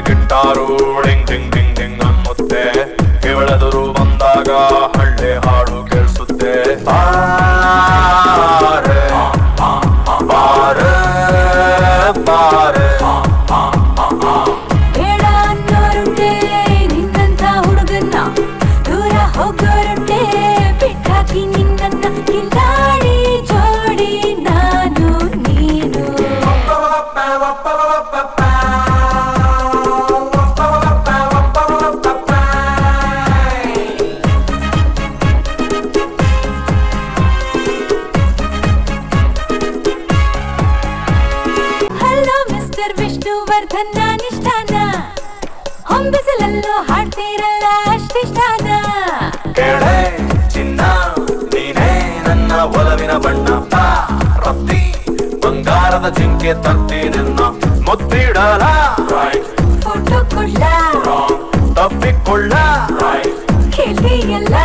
Guitar ding ding ding ding ಅನ್ನುತ್ತೆ. ಇವಳೆದುರು ಬಂದಾಗ ಹಳ್ಳಿ ಹಾಡು ಕೇಳಿಸುತ್ತೆ. ಬಾರೆ ಬಾರೆ ಬಾರೆ ಬೇಡ ಅನ್ನೋರುಂಟೆ ನಿನ್ನಂತ ಹುಡುಗನ್ನ, ದೂರ ಹೋಗೋರುಂಟೆ ಬಿಟ್ಟಾಕಿ ನಿನ್ನನ್ನ. ಕಿಲ್ಲಾಡಿ ಜೋಡಿ ನಾನು ನೀನು. ಹಲೋ ಮಿಸ್ಟರ್ ವಿಷ್ಣುವರ್ಧನ್, ನಾನಿಷ್ಟಾನ ಹೊಂಬಿಸಲಲ್ಲೋ ಹಾಡ್ತೀರಲ್ಲ ಅಷ್ಟಿಷ್ಟಾನ. ಕೇಳೆ ಚಿನ್ನ ನೀನೇ ನನ್ನ ಒಲವಿನ ಬಣ್ಣ. ರತ್ತಿ ಬಂಗಾರದ ಜಿಂಕೆ ತತ್ತಿ ನಿನ್ನ ಮುತ್ತಿಡಲ. ಫೋಟೋ ಕೊಡ್ಲ ತಪ್ಪಿಕೊಳ್ಳ ಕೇಳಿಯಲ್ಲ